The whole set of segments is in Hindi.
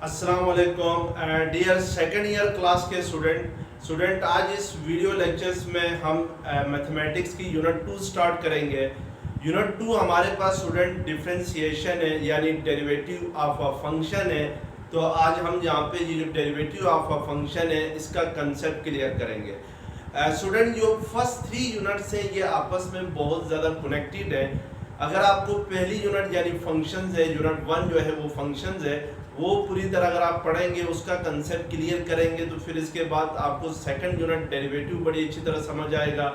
अस्सलाम वालेकुम डियर सेकेंड ईयर क्लास के स्टूडेंट आज इस वीडियो लेक्चर्स में हम मैथमेटिक्स की यूनिट 2 स्टार्ट करेंगे। यूनिट 2 हमारे पास स्टूडेंट डिफरेंशिएशन है यानी डेरिवेटिव ऑफ अ फंक्शन है। तो आज हम यहाँ पे ये जो डेरिवेटिव ऑफ अ फंक्शन है इसका कंसेप्ट क्लियर करेंगे। स्टूडेंट जो फर्स्ट 3 यूनिट्स हैं ये आपस में बहुत ज़्यादा कनेक्टेड है। अगर आपको पहली यूनिट यानी फंक्शंस है, यूनिट 1 जो है वो फंक्शंस है, वो पूरी तरह अगर आप पढ़ेंगे, उसका कंसेप्ट क्लियर करेंगे तो फिर इसके बाद आपको सेकंड यूनिट डेरिवेटिव बड़ी अच्छी तरह समझ आएगा।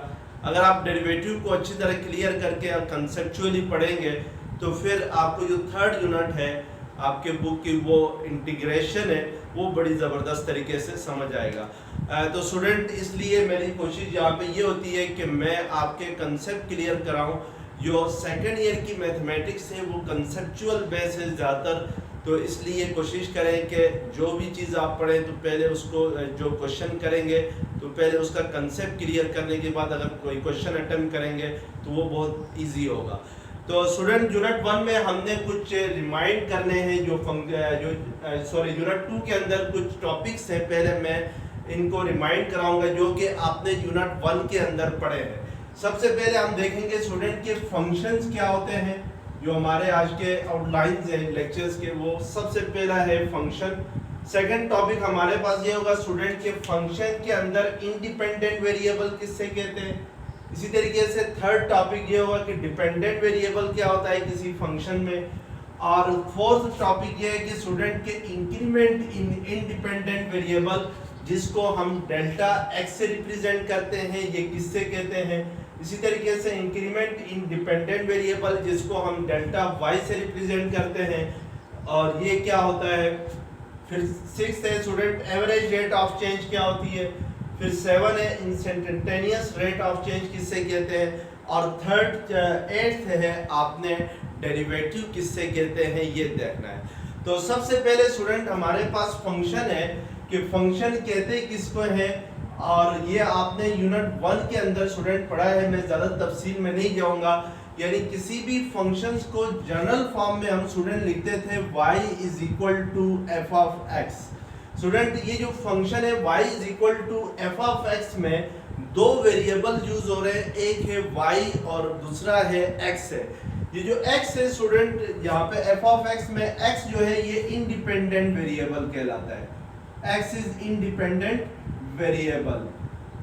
अगर आप डेरिवेटिव को अच्छी तरह क्लियर करके आप कंसेप्चुअली पढ़ेंगे तो फिर आपको जो थर्ड यूनिट है आपके बुक की वो इंटीग्रेशन है वो बड़ी ज़बरदस्त तरीके से समझ आएगा। तो स्टूडेंट इसलिए मेरी कोशिश यहाँ पे ये होती है कि मैं आपके कंसेप्ट क्लियर कराऊँ। जो सेकेंड ईयर की मैथमेटिक्स है वो कंसेप्चुअल बेस है ज़्यादातर, तो इसलिए कोशिश करें कि जो भी चीज़ आप पढ़ें तो पहले उसको जो क्वेश्चन करेंगे तो पहले उसका कंसेप्ट क्लियर करने के बाद अगर कोई क्वेश्चन अटेम्प्ट करेंगे तो वो बहुत इजी होगा। तो स्टूडेंट यूनिट 1 में हमने कुछ रिमाइंड करने हैं यूनिट 2 के अंदर कुछ टॉपिक्स हैं, पहले मैं इनको रिमाइंड कराऊंगा जो कि आपने यूनिट 1 के अंदर पढ़े हैं। सबसे पहले हम देखेंगे स्टूडेंट के फंक्शंस क्या होते हैं। जो हमारे आज के आउटलाइंस हैं लेक्चर्स के, वो सबसे पहला है फंक्शन। सेकंड टॉपिक हमारे पास ये होगा स्टूडेंट के फंक्शन के अंदर इंडिपेंडेंट वेरिएबल किससे कहते हैं। इसी तरीके से थर्ड टॉपिक ये होगा कि डिपेंडेंट वेरिएबल क्या होता है किसी फंक्शन में। और फोर्थ टॉपिक ये है कि स्टूडेंट के इंक्रीमेंट इन इंडिपेंडेंट वेरिएबल जिसको हम डेल्टा एक्स से रिप्रेजेंट करते हैं ये किससे कहते हैं। इसी तरीके से इंक्रीमेंट इन डिपेंडेंट वेरिएबल जिसको हम डेल्टा वाई से रिप्रेजेंट करते हैं और ये क्या होता है। फिर 6 है student average rate of change क्या होती है। फिर 7 है इंस्टेंटेनियस रेट ऑफ चेंज किससे कहते हैं। और थर्ड 8th है आपने डेरिवेटिव किससे कहते हैं ये देखना है। तो सबसे पहले स्टूडेंट हमारे पास फंक्शन है कि फंक्शन कहते किसको है, और ये आपने यूनिट 1 के अंदर स्टूडेंट पढ़ा है, मैं ज़्यादा तफसील में नहीं जाऊंगा। यानी किसी भी फंक्शंस को जनरल फॉर्म में हम स्टूडेंट लिखते थे y is equal to F of x. Student ये जो फंक्शन है y is equal to F of x में दो वेरिएबल यूज हो रहे हैं, एक है y और दूसरा है x है। ये जो x है स्टूडेंट यहाँ पे एफ ऑफ एक्स में x जो है ये इंडिपेंडेंट वेरिएबल कहलाता है। x is independent variable.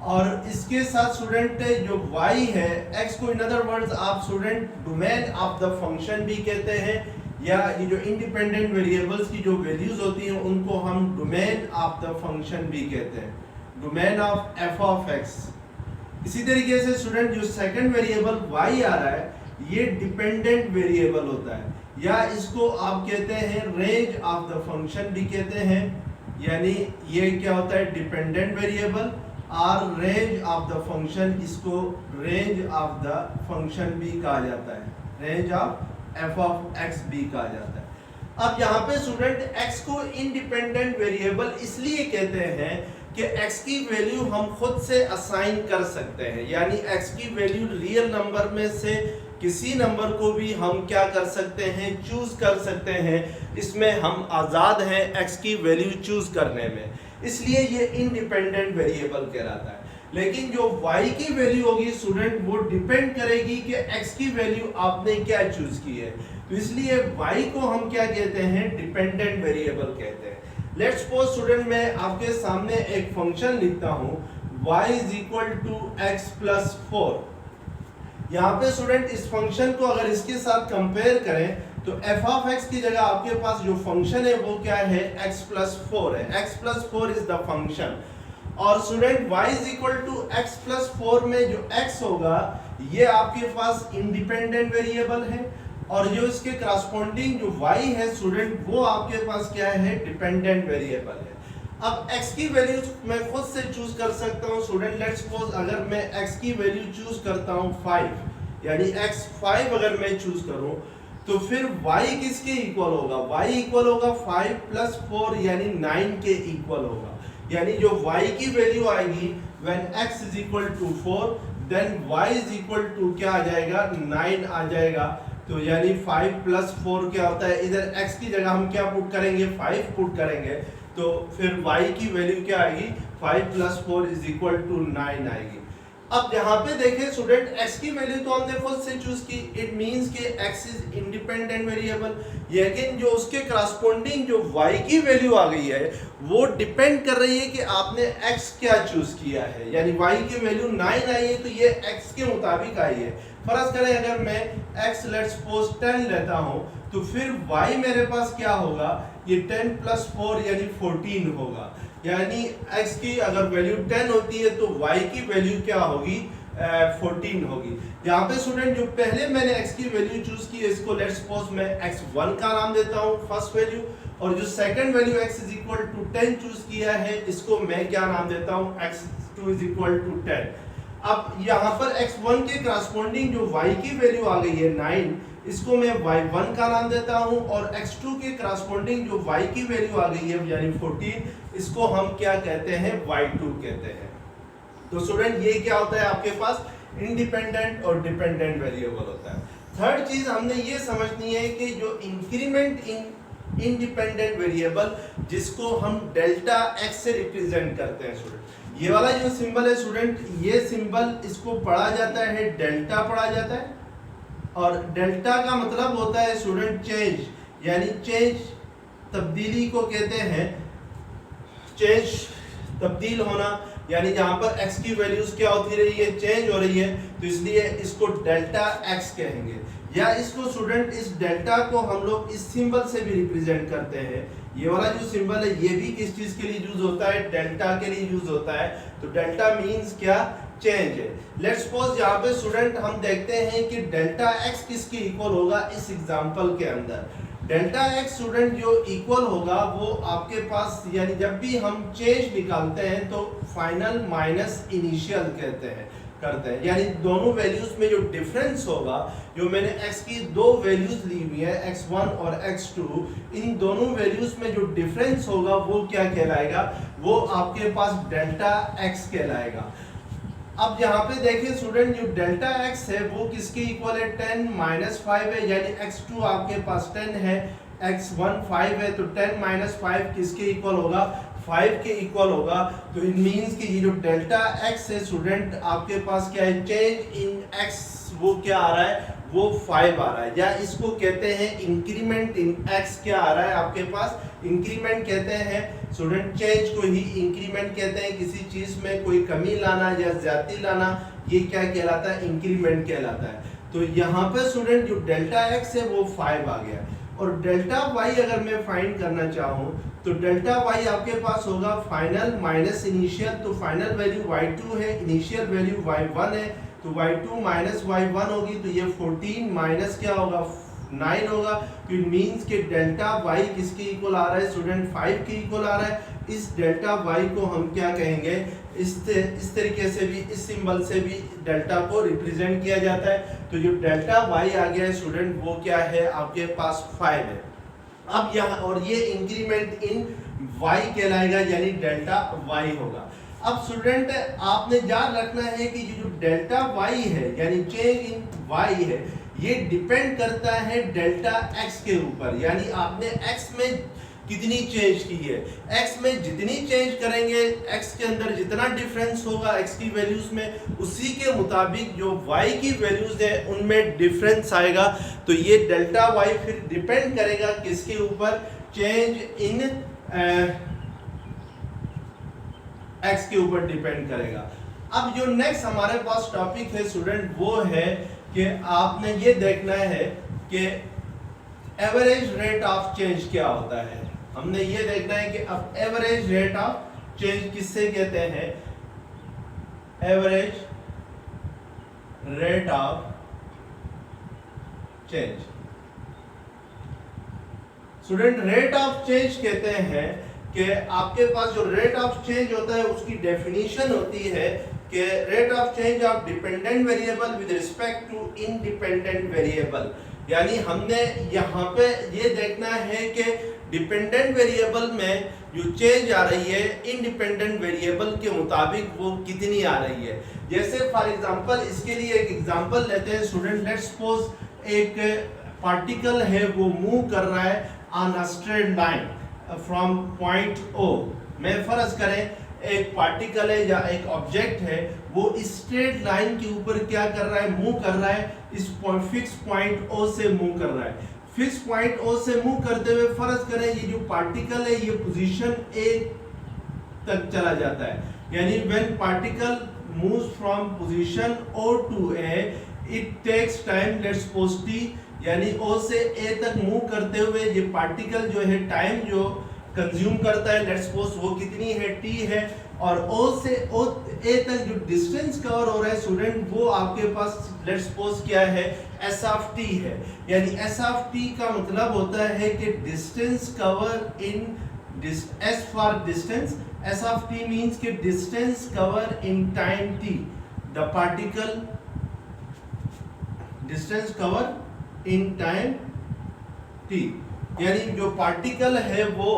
और इसके साथ स्टूडेंट जो y है x को इन अदर वर्ड्स आप student domain of the function भी कहते हैं, या ये जो इंडिपेंडेंट वेरिएबल्स की जो वैल्यूज होती हैं उनको हम डोमेन ऑफ द फंक्शन भी कहते हैं, domain of F of x. इसी तरीके से स्टूडेंट जो सेकंड वेरिएबल y आ रहा है ये डिपेंडेंट वेरिएबल होता है, या इसको आप कहते हैं रेंज ऑफ द फंक्शन भी कहते हैं। यानी ये क्या होता है डिपेंडेंट वेरिएबल और रेंज ऑफ द फंक्शन, इसको रेंज ऑफ द फंक्शन भी कहा जाता है, range of F of x भी कहा जाता है। अब यहाँ पे स्टूडेंट x को इंडिपेंडेंट वेरिएबल इसलिए कहते हैं कि x की वैल्यू हम खुद से असाइन कर सकते हैं, यानी x की वैल्यू रियल नंबर में से किसी नंबर को भी हम क्या कर सकते हैं चूज कर सकते हैं। इसमें हम आज़ाद हैं x की वैल्यू चूज करने में, इसलिए ये इंडिपेंडेंट वेरिएबल कहलाता है। लेकिन जो y की वैल्यू होगी स्टूडेंट वो डिपेंड करेगी कि x की वैल्यू आपने क्या चूज की है, तो इसलिए y को हम क्या कहते हैं डिपेंडेंट वेरिएबल कहते हैं। लेट्स सपोज स्टूडेंट मैं आपके सामने एक फंक्शन लिखता हूँ y is equal to x plus 4। यहाँ पे स्टूडेंट इस फंक्शन को अगर इसके साथ कंपेयर करें तो एफ ऑफ एक्स की जगह आपके पास जो फंक्शन है वो क्या है x प्लस 4 है, x plus 4 is the function. और student y is equal to x plus 4 में जो x होगा ये आपके पास इंडिपेंडेंट वेरिएबल है, और जो इसके करस्पॉन्डिंग जो y है स्टूडेंट वो आपके पास क्या है डिपेंडेंट वेरिएबल है। अब x की वैल्यू मैं खुद से चूज कर सकता हूँ स्टूडेंट। लेट्स सपोज अगर मैं x की वैल्यू चूज करता हूँ 5, यानी x 5 अगर मैं चूज करूँ तो फिर y किसके इक्वल होगा, y इक्वल होगा 5 प्लस 4 यानी 9 के इक्वल होगा। यानी जो y की वैल्यू आएगी when x is equal to 4 then y is equal to क्या आ जाएगा 9 आ जाएगा। तो यानी 5 प्लस 4 क्या होता है, इधर x की जगह हम क्या पुट करेंगे, 5 पुट करेंगे, तो फिर y की वैल्यू क्या आएगी, 5 प्लस 4 इज इक्वल टू 9 आएगी। अब यहाँ पे देखें स्टूडेंट, x की वैल्यू तो हमने खुद से चूज की, इट मींस कि x इज इंडिपेंडेंट वेरिएबल, लेकिन जो उसके करस्पॉन्डिंग जो y की वैल्यू आ गई है वो डिपेंड कर रही है कि आपने x क्या चूज किया है। यानी y की वैल्यू 9 आई है तो ये x के मुताबिक आई है। फर्ज करें अगर मैं x लेट्स सपोज 10 लेता हूं तो फिर y मेरे पास क्या होगा, ये 10 प्लस 4 यानी 14 होगा। यानी x की अगर वैल्यू 10 होती है तो y की वैल्यू क्या होगी, 14 होगी। यहाँ पे स्टूडेंट जो पहले मैंने x की वैल्यू चूज की है इसको लेट्स सपोज मैं x1 का नाम देता हूँ फर्स्ट वैल्यू, और जो second value x is equal to 10 choose किया है इसको मैं क्या नाम देता हूँ, x2 इज इक्वल टू 10। अब यहाँ पर x1 के करस्पॉन्डिंग जो y की वैल्यू आ गई है 9, इसको मैं y1 का नाम देता हूं, और x2 के करस्पॉन्डिंग जो y की वैल्यू आ गई है यानी 14, इसको हम क्या कहते हैं, y2 कहते हैं। तो स्टूडेंट ये क्या होता है, आपके पास इंडिपेंडेंट और डिपेंडेंट वेरिएबल होता है। थर्ड चीज हमने ये समझनी है कि जो इंक्रीमेंट इन इंडिपेंडेंट वेरिएबल जिसको हम डेल्टा x से रिप्रेजेंट करते हैं स्टूडेंट, ये वाला जो सिंबल है स्टूडेंट, ये सिंबल इसको पढ़ा जाता है डेल्टा पढ़ा जाता है, और डेल्टा का मतलब होता है स्टूडेंट चेंज, यानी चेंज तब्दीली को कहते हैं, चेंज तब्दील होना, यानी जहां पर x की वैल्यूज क्या होती रही है, चेंज हो रही है, तो इसलिए इसको डेल्टा x कहेंगे। या इसको स्टूडेंट इस डेल्टा को हम लोग इस सिंबल से भी रिप्रेजेंट करते हैं। ये वाला जो सिंबल है ये भी किस चीज के लिए यूज होता है, डेल्टा के लिए यूज होता है। तो डेल्टा मींस क्या, चेंज है। लेट्स सपोज यहाँ पे स्टूडेंट हम देखते हैं कि डेल्टा x किसके इक्वल होगा इस एग्जांपल के अंदर। डेल्टा x स्टूडेंट जो इक्वल होगा वो आपके पास, यानी जब भी हम चेंज निकालते हैं तो फाइनल माइनस इनिशियल करते हैं, यानी दोनों वैल्यूज में जो डिफरेंस होगा, जो मैंने x की दो वैल्यूज ली हुई है x1 और x2, इन दोनों वैल्यूज में जो डिफरेंस होगा वो क्या कहलाएगा, वो आपके पास डेल्टा x कहलाएगा। अब यहाँ पे देखिए स्टूडेंट जो डेल्टा x है वो किसके इक्वल है, 10 माइनस 5 है, यानी x2 आपके पास 10 है, x1 5 है, तो 10 माइनस 5 किसके इक्वल होगा, 5 के इक्वल होगा। तो इट मींस कि ये जो डेल्टा x है स्टूडेंट आपके पास क्या है, चेंज इन x वो क्या आ रहा है, वो 5 आ रहा है, या इसको कहते हैं इंक्रीमेंट इन x क्या आ रहा है आपके पास, इंक्रीमेंट कहते हैं स्टूडेंट, चेंज को ही इंक्रीमेंट कहते हैं, किसी चीज में कोई कमी लाना या ज्यादती लाना, ये क्या कहलाता है, इंक्रीमेंट कहलाता है। तो यहाँ पे स्टूडेंट जो डेल्टा x है वो 5 आ गया, और डेल्टा y अगर मैं फाइंड करना चाहूँ तो डेल्टा y आपके पास होगा फाइनल माइनस इनिशियल, तो फाइनल वैल्यू y2 है, इनिशियल वैल्यू y1 है, तो y2 माइनस y1 होगी, तो ये 14 माइनस क्या होगा, 9 होगा। तो इट मींस कि डेल्टा y किसके इक्वल आ रहा है स्टूडेंट, 5 के इक्वल आ रहा है। इस डेल्टा y को हम क्या कहेंगे, इस तरीके से भी, इस सिंबल से भी डेल्टा को रिप्रेजेंट किया जाता है। तो जो डेल्टा y आ गया है स्टूडेंट वो क्या है आपके पास 5 है। अब यहाँ और ये इंक्रीमेंट इन y कहलाएगा, यानी डेल्टा y होगा। अब स्टूडेंट आपने याद रखना है कि जो डेल्टा y है यानी चेंज इन y है, ये डिपेंड करता है डेल्टा x के ऊपर, यानी आपने x में कितनी चेंज की है। x में जितनी चेंज करेंगे, x के अंदर जितना डिफरेंस होगा x की वैल्यूज में, उसी के मुताबिक जो y की वैल्यूज है उनमें डिफरेंस आएगा। तो ये डेल्टा y फिर डिपेंड करेगा किसके ऊपर, चेंज इन x के ऊपर डिपेंड करेगा। अब जो नेक्स्ट हमारे पास टॉपिक है स्टूडेंट वो है कि आपने ये देखना है कि एवरेज रेट ऑफ चेंज क्या होता है। हमने ये देखना है कि अब एवरेज रेट ऑफ चेंज किससे कहते हैं, average rate of change. Student rate of change कहते हैं कि आपके पास जो रेट ऑफ चेंज होता है उसकी डेफिनेशन होती है कि rate of change of dependent variable with respect to independent variable. यानी हमने यहाँ पे ये देखना है कि डिपेंडेंट वेरिएबल में जो चेंज आ रही है इंडिपेंडेंट वेरिएबल के मुताबिक वो कितनी आ रही है। जैसे फॉर एग्जांपल इसके लिए एक एग्जांपल लेते हैं स्टूडेंट, लेट्स सपोज एक पार्टिकल है वो मूव कर रहा है on a straight line from point O में, फर्ज करें एक पार्टिकल है या एक ऑब्जेक्ट है वो इस स्ट्रेट लाइन के ऊपर क्या कर रहा है, मूव कर रहा है, इस फिक्स पॉइंट O से मूव कर रहा है। फिक्स पॉइंट O से मूव करते हुए फर्ज करें ये जो पार्टिकल है ये पोजीशन A तक चला जाता है, यानी when particle moves from position O to A it takes time, let's suppose T, यानी O से A तक मूव करते हुए ये पार्टिकल जो है टाइम जो कंज्यूम करता है, लेट्स सपोज वो कितनी है, T है, और O से A तक जो डिस्टेंस कवर हो रहा है स्टूडेंट वो आपके पास लेट्स सपोज क्या है, S ऑफ T है। यानी S ऑफ T का मतलब होता है कि distance cover in S for distance, S of T means कि distance cover in time T, the particle distance cover in time T, यानी जो पार्टिकल है वो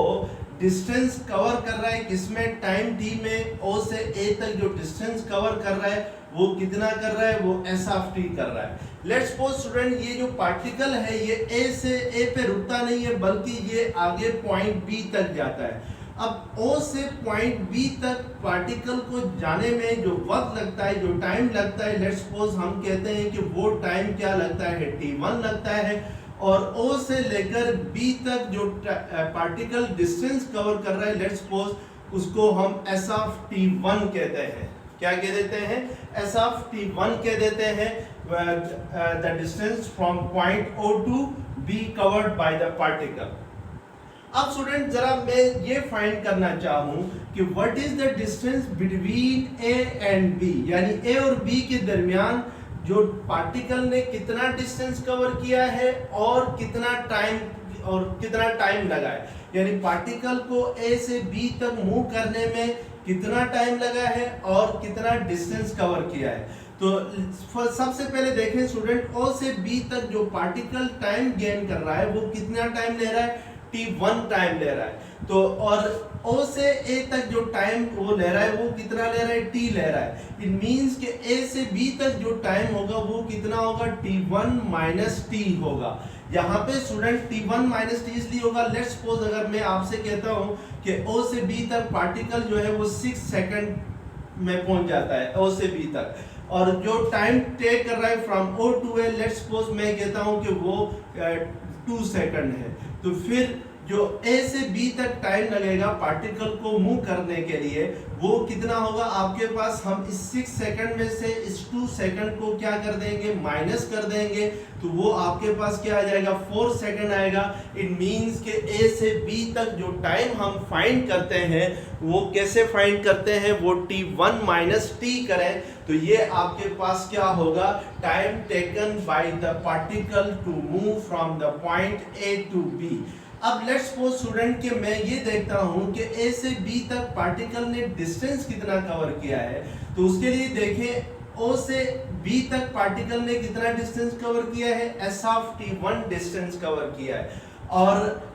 डिस्टेंस कवर कर रहा है किसमें, टाइम T में। O से A तक जो डिस्टेंस कवर कर रहा है वो कितना कर रहा है, वो S ऑफ T कर रहा है। लेट्स सपोज स्टूडेंट ये जो पार्टिकल है ये A से A पे रुकता नहीं है बल्कि ये आगे पॉइंट B तक जाता है। अब O से पॉइंट B तक पार्टिकल को जाने में जो वक्त लगता है, जो टाइम लगता है, लेट्स सपोज हम कहते हैं कि वो टाइम क्या लगता है, T1 लगता है। और O से लेकर B तक जो पार्टिकल डिस्टेंस कवर कर रहा है, लेट्स सपोज उसको हम S ऑफ T1 कहते हैं। क्या कह देते हैं, S ऑफ T1 कह देते हैं, the distance from point O to B covered by the particle. अब स्टूडेंट जरा मैं ये फाइंड करना चाहूँ कि what is the distance between A and B, यानी A और B के दरमियान जो पार्टिकल ने कितना डिस्टेंस कवर किया है और कितना टाइम लगा है, यानी पार्टिकल को A से B तक मूव करने में कितना टाइम लगा है और कितना डिस्टेंस कवर किया है। तो सबसे पहले देखें स्टूडेंट, O से B तक जो पार्टिकल टाइम गेन कर रहा है वो कितना टाइम ले रहा है, T1 टाइम ले रहा है। तो और O से A तक जो टाइम वो ले रहा है वो कितना ले रहा है, T ले रहा है। इट मींस कि A से B तक जो टाइम होगा वो कितना होगा, T1 माइनस T होगा। यहाँ पे स्टूडेंट T1 माइनस T इसलिए होगा, लेट्स सपोज अगर मैं आपसे कहता हूँ कि O से B तक पार्टिकल जो है वो 6 सेकंड में पहुंच जाता है O से B तक, और जो टाइम टेक कर रहा है from O to A, let's suppose मैं कहता हूँ कि वो 2 सेकंड है। तो फिर जो A से B तक टाइम लगेगा पार्टिकल को मूव करने के लिए वो कितना होगा आपके पास, हम इस 6 सेकंड में से इस 2 सेकंड को क्या कर देंगे, माइनस कर देंगे, तो वो आपके पास क्या आ जाएगा, 4 सेकंड आएगा। इट मींस कि A से B तक जो टाइम हम फाइंड करते हैं वो कैसे फाइंड करते हैं, वो T1 माइनस T करें तो ये आपके पास क्या होगा, time taken by the particle to move from the point A to B। अब लेट्स सपोज स्टूडेंट कि मैं ये देखता हूं कि A से B तक पार्टिकल ने डिस्टेंस कितना कवर किया है, तो उसके लिए देखें O से B तक पार्टिकल ने कितना डिस्टेंस कवर किया है, S of T1 distance cover किया है, और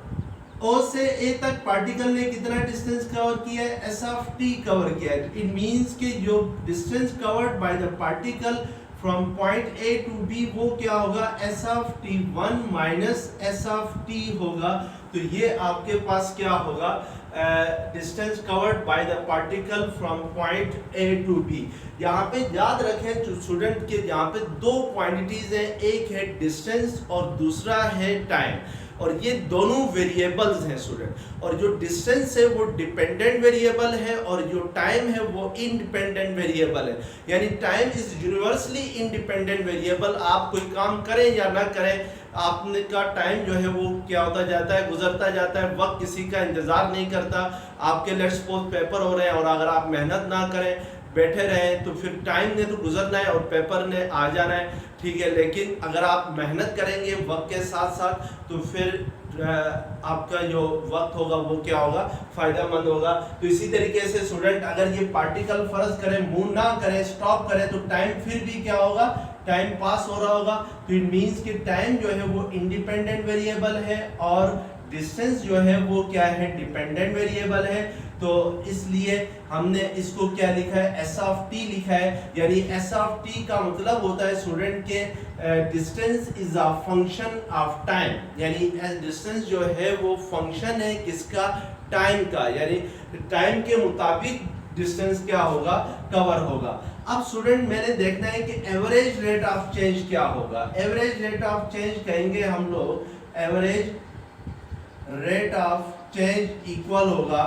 O से A तक पार्टिकल ने कितना डिस्टेंस कवर किया है, S ऑफ T कवर किया है। इट मींस कि जो distance covered by the particle from point A to B वो क्या होगा, S of T1 minus S of T होगा। तो ये आपके पास क्या होगा, distance covered by the particle from point A to B। यहाँ पे याद रखें स्टूडेंट के यहाँ पे दो क्वांटिटीज हैं, एक है डिस्टेंस और दूसरा है टाइम, और ये दोनों वेरिएबल्स हैं स्टूडेंट, और जो डिस्टेंस है वो डिपेंडेंट वेरिएबल है और जो टाइम है वो इंडिपेंडेंट वेरिएबल है। यानी time is universally independent variable, आप कोई काम करें या ना करें आपने का टाइम जो है वो क्या होता जाता है, गुजरता जाता है, वक्त किसी का इंतजार नहीं करता। आपके लेट्स सपोज पेपर हो रहे हैं और अगर आप मेहनत ना करें, बैठे रहें, तो फिर टाइम ने तो गुजरना है और पेपर ने आ जाना है, ठीक है। लेकिन अगर आप मेहनत करेंगे वक्त के साथ साथ तो फिर आपका जो वक्त होगा वो क्या होगा, फायदेमंद होगा। तो इसी तरीके से स्टूडेंट अगर ये पार्टिकल फर्ज करें मूव ना करें, स्टॉप करें, तो टाइम फिर भी क्या होगा, टाइम पास हो रहा होगा। तो इट मींस कि टाइम जो है वो इंडिपेंडेंट वेरिएबल है और डिस्टेंस जो है वो क्या है, डिपेंडेंट वेरिएबल है, तो इसलिए हमने इसको क्या लिखा है, एस ऑफ टी लिखा है। यानी एस ऑफ टी का मतलब होता है स्टूडेंट के distance is a function of time, यानी डिस्टेंस जो है वो फंक्शन है किसका, टाइम का, यानी टाइम के मुताबिक डिस्टेंस क्या होगा, कवर होगा। अब स्टूडेंट मैंने देखना है कि एवरेज रेट ऑफ चेंज क्या होगा। एवरेज रेट ऑफ चेंज कहेंगे हम लोग, average rate of change equal होगा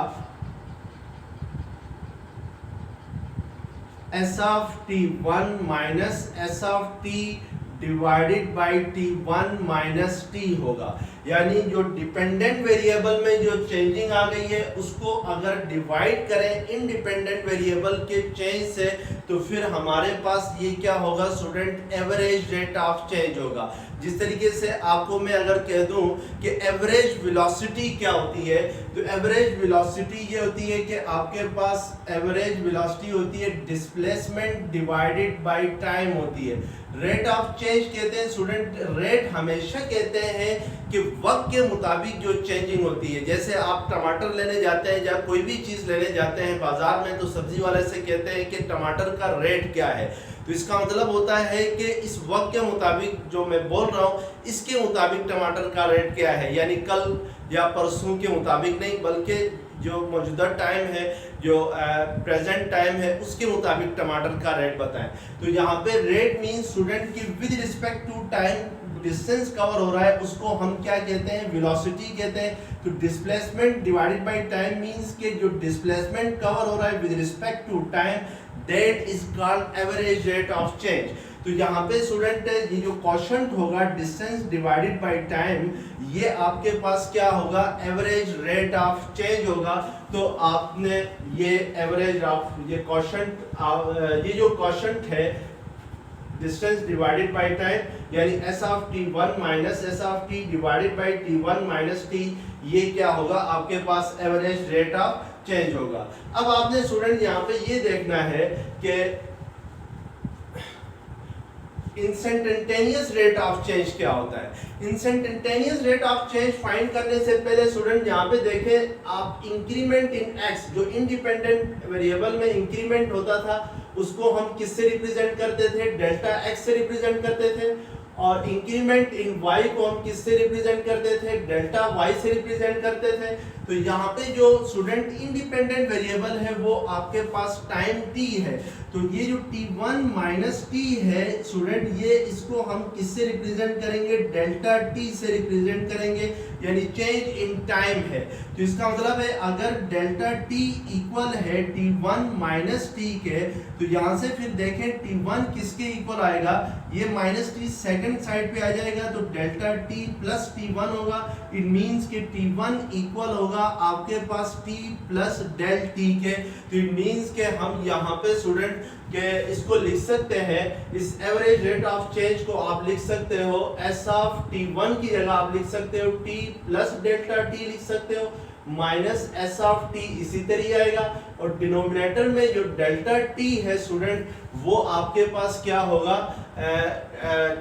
s of t one minus S of T divided by t one minus t होगा। यानी जो डिपेंडेंट वेरिएबल में जो चेंजिंग आ गई है उसको अगर डिवाइड करें इंडिपेंडेंट वेरिएबल के चेंज से, तो फिर हमारे पास ये क्या होगा student, average rate of change होगा। जिस तरीके से आपको मैं अगर कह दूं कि एवरेज वेलोसिटी क्या होती है, तो एवरेज वेलोसिटी ये होती है कि आपके पास एवरेज वेलोसिटी होती है डिस्प्लेसमेंट डिवाइडेड बाय टाइम होती है। रेट ऑफ चेंज कहते हैं स्टूडेंट, रेट हमेशा कहते हैं कि वक्त के मुताबिक जो चेंजिंग होती है। जैसे आप टमाटर लेने जाते हैं या कोई भी चीज़ लेने जाते हैं बाजार में, तो सब्जी वाले से कहते हैं कि टमाटर का रेट क्या है, तो इसका मतलब होता है कि इस वक्त के मुताबिक जो मैं बोल रहा हूँ इसके मुताबिक टमाटर का रेट क्या है, यानी कल या परसों के मुताबिक नहीं, बल्कि जो मौजूदा टाइम है, जो प्रेजेंट टाइम है, उसके मुताबिक टमाटर का रेट बताएं। तो यहाँ पे रेट मीन स्टूडेंट की with respect to time distance cover हो रहा है, उसको हम क्या कहते हैं, वेलोसिटी कहते हैं। तो displacement divided by time means के जो डिस्प्लेसमेंट कवर हो रहा है with respect to time, that is called average rate of change. तो यहाँ पे स्टूडेंट ये जो क्वोशंट होगा डिस्टेंस डिवाइडेड बाय टाइम, ये आपके पास क्या होगा, एवरेज रेट ऑफ चेंज होगा। तो आपने ये एवरेज ऑफ ये क्वोशंट, ये जो क्वोशंट है डिस्टेंस डिवाइडेड बाय टाइम, यानी S of t one minus S of T divided bye T one minus T, ये क्या होगा आपके पास, एवरेज रेट ऑफ चेंज होगा। अब आपने स्टूडेंट यहाँ पे ये देखना है कि इंस्टेंटेनियस रेट ऑफ चेंज क्या होता है। Instantaneous rate of change find करने से पहले स्टूडेंट यहाँ पे देखें आप, इंक्रीमेंट इन एक्स, जो इंडिपेंडेंट वेरिएबल में इंक्रीमेंट होता था उसको हम किससे रिप्रेजेंट करते थे, डेल्टा एक्स से रिप्रेजेंट करते थे, और इंक्रीमेंट इन y को हम किससे रिप्रेजेंट करते थे, डेल्टा y से रिप्रेजेंट करते थे। तो यहाँ पे जो स्टूडेंट इंडिपेंडेंट वेरिएबल है वो आपके पास टाइम t है, तो ये जो t1 माइनस t है स्टूडेंट, ये इसको हम किससे रिप्रेजेंट करेंगे, डेल्टा t से रिप्रेजेंट करेंगे, यानी चेंज इन टाइम है। तो इसका मतलब है अगर डेल्टा t इक्वल है t1 माइनस t के, तो यहाँ से फिर देखें t1 किसके इक्वल आएगा, ये माइनस t सेकंड साइड पे आ जाएगा, तो डेल्टा t प्लस t1 होगा। इट मींस कि t1 इक्वल होगा आपके पास t प्लस डेल t के। तो इट मींस कि हम यहाँ पे स्टूडेंट के इसको लिख सकते हैं, इस एवरेज रेट ऑफ चेंज को आप लिख सकते हो एस ऑफ t1 की जगह आप लिख सकते हो t प्लस डेल्टा t लिख सकते हो, माइनस एस ऑफ टी इसी तरह आएगा, और डिनोमिनेटर में जो डेल्टा टी है स्टूडेंट वो आपके पास क्या होगा,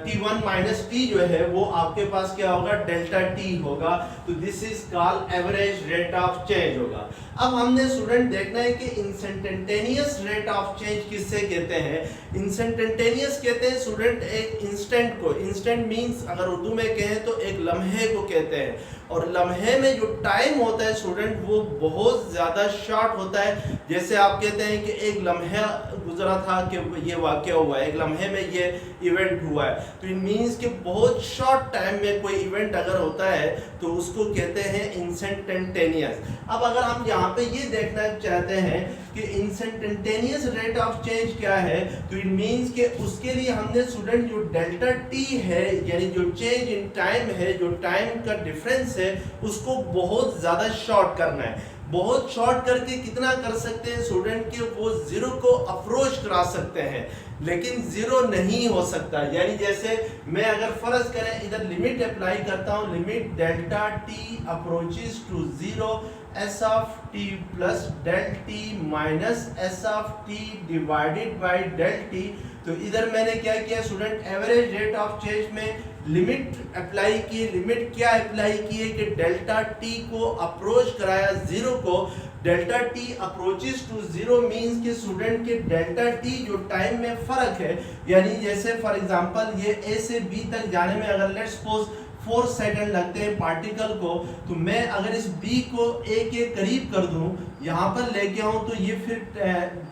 t1 माइनस टी जो है वो आपके पास क्या होगा, डेल्टा टी होगा। तो this is called average rate of change होगा। अब हमने स्टूडेंट देखना है कि इंस्टेंटेनियस रेट ऑफ चेंज किससे कहते हैं। इंस्टेंटेनियस कहते हैं स्टूडेंट एक इंस्टेंट को, इंस्टेंट मींस अगर उर्दू में कहें तो एक लम्हे को कहते हैं, और लम्हे में जो टाइम होता है स्टूडेंट वो बहुत ज़्यादा शॉर्ट होता है। जैसे आप कहते हैं कि एक लम्हा गुजरा था कि ये वाक़या हुआ है, एक लम्हे में ये इवेंट हुआ है, तो इट मीन्स कि बहुत शॉर्ट टाइम में कोई इवेंट अगर होता है तो उसको कहते हैं इंस्टेंटेनियस। अब अगर हम यहाँ पे ये देखना चाहते हैं कि इंस्टेंटेनियस रेट ऑफ चेंज क्या है, तो इट मीन्स कि उसके लिए हमने स्टूडेंट जो डेल्टा टी है, यानी जो चेंज इन टाइम है, जो टाइम का डिफरेंस है, उसको बहुत ज़्यादा शॉर्ट करना है। बहुत शॉर्ट करके कितना कर सकते हैं स्टूडेंट के वो जीरो को अप्रोच करा सकते हैं, लेकिन जीरो नहीं हो सकता। यानी जैसे मैं अगर फर्ज करें इधर लिमिट अप्लाई करता हूं, limit delta T approaches to zero S of T plus del T minus S of T divided by del T. तो इधर मैंने क्या किया student, average rate of change में लिमिट अप्लाई की। लिमिट क्या अप्लाई की है कि डेल्टा टी को अप्रोच कराया जीरो को। Delta T approaches to zero means कि स्टूडेंट के डेल्टा टी जो टाइम में फर्क है, यानी जैसे फॉर एग्जांपल ये ए से बी तक जाने में अगर लेट्स सपोज 4 सेकंड लगते हैं पार्टिकल को, तो मैं अगर इस B को A के करीब कर दूं, यहाँ पर लेके आऊं, तो ये फिर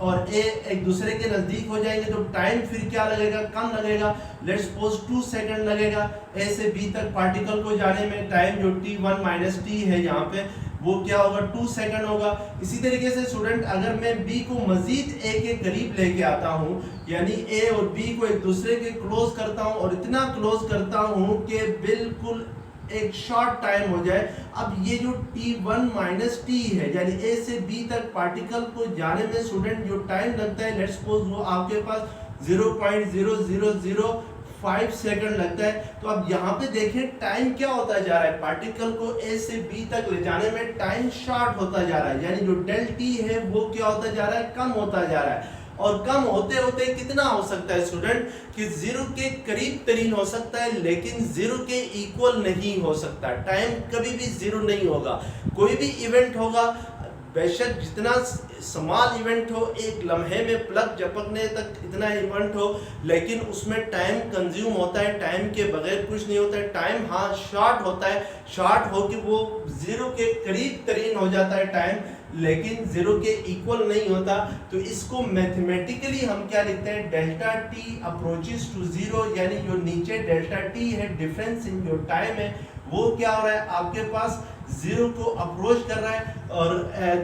और A एक दूसरे के नजदीक हो जाएंगे, तो टाइम फिर क्या लगेगा, कम लगेगा। लेट्स सपोज 2 सेकंड लगेगा A से B तक पार्टिकल को जाने में। टाइम जो T1 माइनस T है यहाँ पे, वो क्या होगा 2 सेकंड होगा। इसी तरीके से स्टूडेंट अगर मैं B को मजीद A के करीब लेके आता हूँ, यानी A और B को एक दूसरे के क्लोज करता हूँ और इतना क्लोज करता हूँ कि बिल्कुल एक शॉर्ट टाइम हो जाए। अब ये जो T1 माइनस T है, यानी A से B तक पार्टिकल को जाने में स्टूडेंट जो टाइम लगता है, लेट्स सपोज वो आपके पास 0.0005 सेकंड लगता है। तो अब यहाँ पे देखें टाइम क्या होता जा रहा है, पार्टिकल को A से B तक ले जाने में टाइम शॉर्ट होता जा रहा है, यानी जो डेल टी है वो क्या होता जा रहा है, कम होता जा रहा है। और कम होते होते कितना हो सकता है स्टूडेंट, कि जीरो के करीब तरीन हो सकता है, लेकिन जीरो के इक्वल नहीं हो सकता। टाइम कभी भी जीरो नहीं होगा। कोई भी इवेंट होगा, बेशक जितना स्मॉल इवेंट हो, एक लम्हे में प्लग झपकने तक इतना इवेंट हो, लेकिन उसमें टाइम कंज्यूम होता है। टाइम के बगैर कुछ नहीं होता है। टाइम हाँ शॉर्ट होता है, शॉर्ट हो कि वो जीरो के करीब तरीन हो जाता है टाइम, लेकिन जीरो के इक्वल नहीं होता। तो इसको मैथमेटिकली हम क्या लिखते हैं, delta T approaches to zero, यानी जो नीचे डेल्टा टी है, डिफरेंस इन जो टाइम है, वो क्या हो रहा है आपके पास जीरो को अप्रोच कर रहा है। और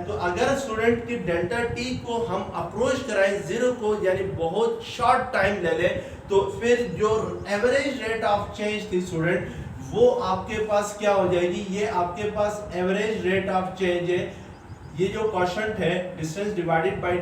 तो अगर स्टूडेंट की डेल्टा टी को हम अप्रोच कराएं जीरो को, यानी बहुत शॉर्ट टाइम ले ले, तो फिर जो एवरेज रेट ऑफ चेंज थी स्टूडेंट, वो आपके पास क्या हो जाएगी, ये आपके पास एवरेज रेट ऑफ चेंज है। ये जो क्वेश्चन है डिस्टेंस डिवाइडेड बाय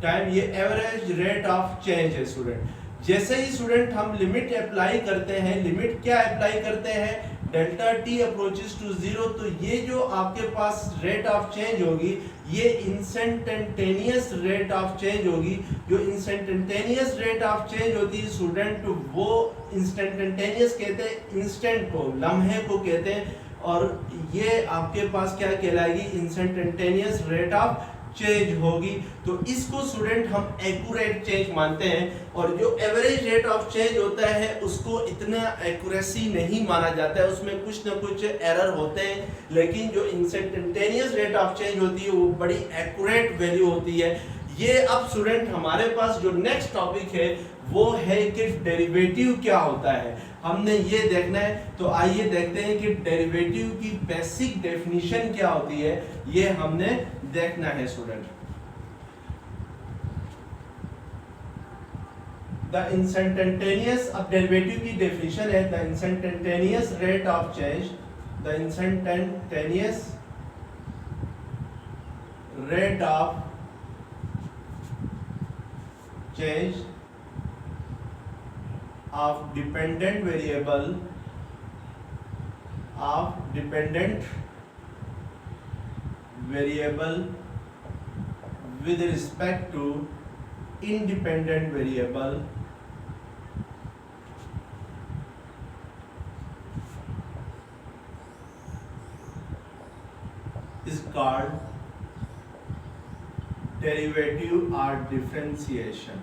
टाइम, ये एवरेज रेट ऑफ चेंज है स्टूडेंट। जैसे ही स्टूडेंट हम लिमिट अप्लाई करते हैं, लिमिट क्या अप्लाई करते हैं, delta T approaches to zero, तो ये जो आपके पास रेट ऑफ चेंज होगी, ये इंस्टेंटेनियस रेट ऑफ चेंज होगी। जो इंस्टेंटेनियस रेट ऑफ चेंज होती है स्टूडेंट, वो इंस्टेंटेनियस कहते हैं इंस्टेंट को, लम्हे को कहते हैं, और ये आपके पास क्या कहलाएगी, इंस्टेंटेनियस रेट ऑफ चेंज होगी। तो इसको स्टूडेंट हम एक्यूरेट चेंज मानते हैं। और जो एवरेज रेट ऑफ चेंज होता है उसको इतना एक्यूरेसी नहीं माना जाता है, उसमें कुछ ना कुछ एरर होते हैं, लेकिन जो इंस्टेंटेनियस रेट ऑफ चेंज होती है वो बड़ी एक्यूरेट वैल्यू होती है। ये अब स्टूडेंट हमारे पास जो नेक्स्ट टॉपिक है वो है कि डेरिवेटिव क्या होता है, हमने ये देखना है। तो आइए देखते हैं कि डेरिवेटिव की बेसिक डेफिनेशन क्या होती है, ये हमने देखना है स्टूडेंट। द इंस्टेंटेनियस, अब डेरिवेटिव की डेफिनेशन है, the instantaneous rate of change, the instantaneous rate of change of dependent variable with respect to independent variable is called derivative or differentiation।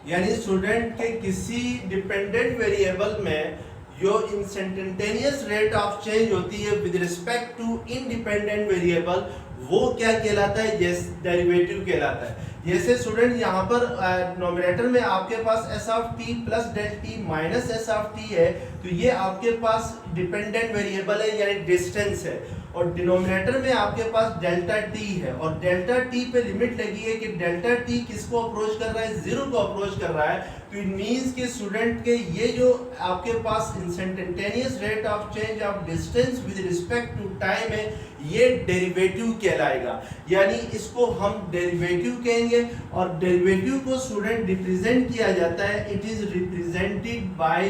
यानी स्टूडेंट के किसी डिपेंडेंट वेरिएबल में जो इंस्टेंटेनियस रेट ऑफ चेंज होती है with respect to independent variable, वो क्या कहलाता है, डेरिवेटिव कहलाता है। जैसे स्टूडेंट यहाँ पर नोमिनेटर में आपके पास s of T plus del T minus S of t है, तो ये आपके पास डिपेंडेंट वेरिएबल है, यानी डिस्टेंस है। और डिनोमिनेटर में आपके पास डेल्टा टी है, और डेल्टा टी पे लिमिट लगी है कि डेल्टा टी किसको अप्रोच कर रहा है, जीरो को अप्रोच कर रहा है। तो इट मींस कि स्टूडेंट के ये जो आपके पास instantaneous rate of change of distance with respect to time है, ये डेरिवेटिव कहलाएगा, यानी इसको हम डेरिवेटिव कहेंगे। और डेरिवेटिव को स्टूडेंट रिप्रेजेंट किया जाता है, इट इज रिप्रेजेंटेड बाय,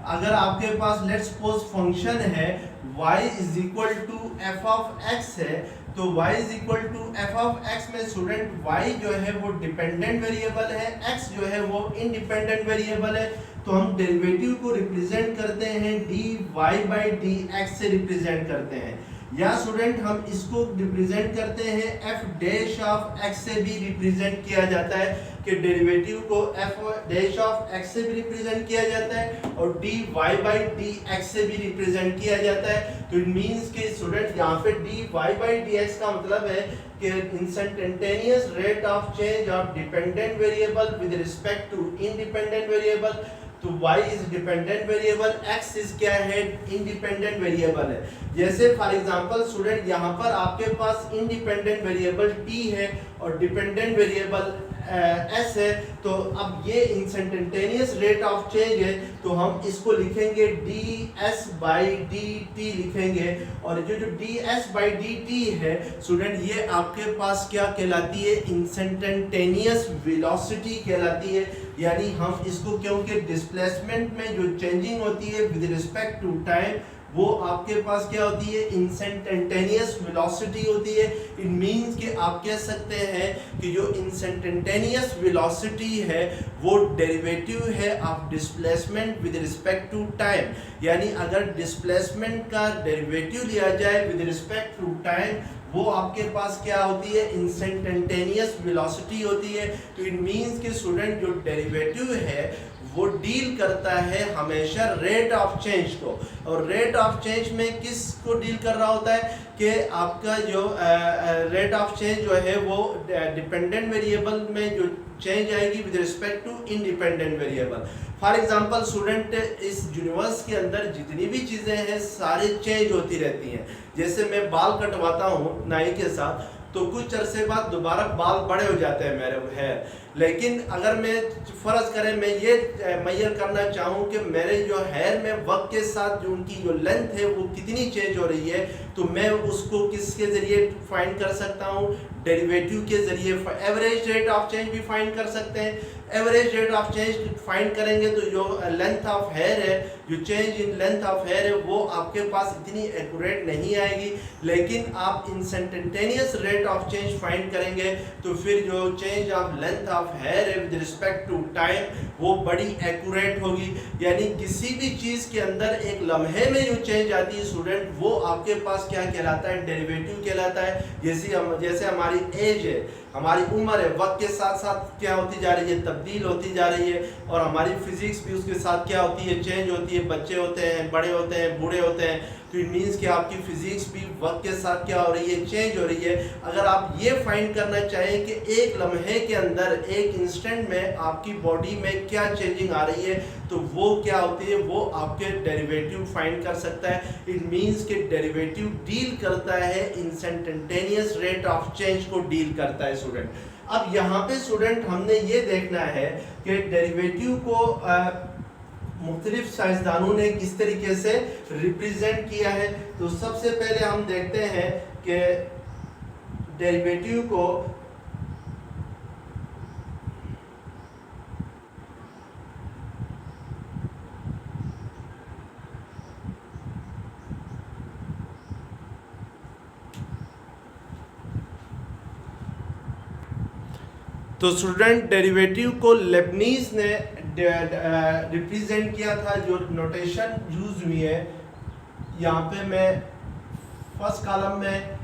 अगर आपके पास लेट्स सपोज फंक्शन है y is equal to F of X है, तो y is equal to F of x में स्टूडेंट y जो है वो डिपेंडेंट वेरिएबल है, x जो है वो इंडिपेंडेंट वेरिएबल है, तो हम डेरिवेटिव को रिप्रेजेंट करते हैं dy बाई dx से रिप्रेजेंट करते हैं, या स्टूडेंट हम इसको रिप्रेजेंट करते हैं f डैश ऑफ x से भी रिप्रेजेंट किया जाता है, कि डेरिवेटिव को f डैश ऑफ x से भी रिप्रेजेंट किया जाता है और dy बाई dx से भी रिप्रेजेंट किया जाता है। तो इट मींस कि स्टूडेंट यहाँ पे dy बाई dx का मतलब है कि instantaneous rate of change of dependent variable with respect to independent variable. तो y is dependent variable, x is क्या है, इंडिपेंडेंट वेरिएबल है। जैसे फॉर एग्जांपल स्टूडेंट यहाँ पर आपके पास इंडिपेंडेंट वेरिएबल t है और डिपेंडेंट वेरिएबल s है, तो अब ये इंस्टेंटेनियस रेट ऑफ चेंज है, तो हम इसको लिखेंगे ds बाई dt लिखेंगे, और जो ds बाई dt है स्टूडेंट ये आपके पास क्या कहलाती है, इंस्टेंटेनियस वेलोसिटी कहलाती है। यानी हम इसको, क्योंकि डिस्प्लेसमेंट में जो चेंजिंग होती है विद रिस्पेक्ट टू टाइम वो आपके पास क्या होती है, इंस्टेंटेनियस वेलोसिटी होती है। इट मींस कि आप कह सकते हैं कि जो इंस्टेंटेनियस वेलोसिटी है वो डेरिवेटिव है of displacement with respect to time. यानी अगर डिस्प्लेसमेंट का डेरिवेटिव लिया जाए विद रिस्पेक्ट टू टाइम वो आपके पास क्या होती है, इंस्टेंटेनियस वेलोसिटी होती है। तो इट मींस कि स्टूडेंट जो डेरिवेटिव है वो डील करता है हमेशा रेट ऑफ चेंज को, और रेट ऑफ चेंज में किस को डील कर रहा होता है कि आपका जो रेट ऑफ चेंज जो है वो डिपेंडेंट वेरिएबल में जो चेंज आएगी with respect to independent variable. For example student इस यूनिवर्स के अंदर जितनी भी चीज़ें हैं सारे चेंज होती रहती हैं। जैसे मैं बाल कटवाता हूँ नाई के साथ तो कुछ अरसे बाद दोबारा बाल बड़े हो जाते हैं मेरे हेयर, लेकिन अगर मैं फ़र्ज़ करें मैं ये मेजर करना चाहूँ कि मेरे जो हेयर में वक्त के साथ जो उनकी जो लेंथ है वो कितनी चेंज हो रही है, तो मैं उसको किसके ज़रिए फाइंड कर सकता हूँ, डेरिवेटिव के ज़रिए। एवरेज रेट ऑफ चेंज भी फाइंड कर सकते हैं। Average rate of change find करेंगे तो जो लेंथ ऑफ हेयर है, जो change in length of hair है वो आपके पास इतनी एक्यूरेट नहीं आएगी, लेकिन आप instantaneous rate of change find करेंगे तो फिर जो change of length of hair है विद रिस्पेक्ट टू टाइम वो बड़ी एक्यूरेट होगी। यानी किसी भी चीज़ के अंदर एक लम्हे में जो चेंज आती है स्टूडेंट वो आपके पास क्या कहलाता है, डेरिवेटिव कहलाता है। जैसे हमारी एज है, हमारी उम्र है, वक्त के साथ साथ क्या होती जा रही है, तब्दील होती जा रही है, और हमारी फिजिक्स भी उसके साथ क्या होती है, चेंज होती है। बच्चे होते हैं, बड़े होते हैं, बूढ़े होते हैं, तो इट मीन्स कि आपकी फिजिक्स भी वक्त के साथ क्या हो रही है, चेंज हो रही है। अगर आप ये फाइंड करना चाहें कि एक लम्हे के अंदर, एक इंस्टेंट में आपकी बॉडी में क्या चेंजिंग आ रही है, तो वो क्या होती है, वो आपके डेरिवेटिव फाइंड कर सकता है। इट मीन्स कि डेरिवेटिव डील करता है इंस्टेंटेनियस रेट ऑफ चेंज को डील करता है स्टूडेंट। अब यहाँ पे स्टूडेंट हमने ये देखना है कि डेरिवेटिव को मुख्तलिफ साइंसदानों ने किस तरीके से रिप्रेजेंट किया है। तो सबसे पहले हम देखते हैं कि डेरिवेटिव को तो स्टूडेंट डेरिवेटिव को लेबनीज ने रिप्रेजेंट किया था। जो नोटेशन यूज हुई है यहाँ पे मैं फर्स्ट कॉलम में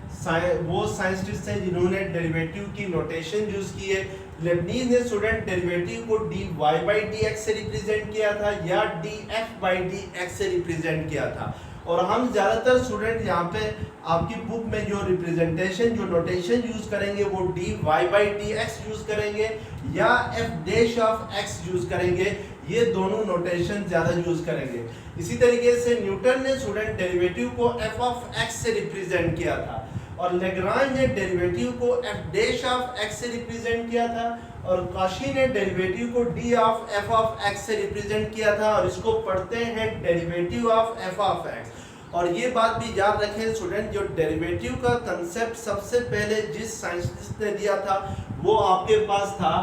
वो साइंटिस्ट हैं जिन्होंने डेरिवेटिव की नोटेशन यूज की है। लेबनीज ने स्टूडेंट डेरिवेटिव को dy बाई dx से रिप्रेजेंट किया था या df बाई dx से रिप्रेजेंट किया था, और हम ज़्यादातर स्टूडेंट यहाँ पे आपकी बुक में जो रिप्रेजेंटेशन, जो नोटेशन यूज़ करेंगे वो dy बाई dx यूज़ करेंगे या f dash of x use करेंगे। ये दोनों नोटेशन ज़्यादा यूज़ करेंगे। इसी तरीके से न्यूटन ने स्टूडेंट डेरिवेटिव को f ऑफ x से रिप्रेजेंट किया था, और लेग्रांज ने डेरिवेटिव को f डैश ऑफ x से रिप्रेजेंट किया था, और कॉशी ने डेरिवेटिव को d of f of x से रिप्रेजेंट किया था, और इसको पढ़ते हैं derivative of f of x। और ये बात भी याद रखें स्टूडेंट, जो डेरिवेटिव का कंसेप्ट सबसे पहले जिस साइंटिस्ट ने दिया था वो आपके पास था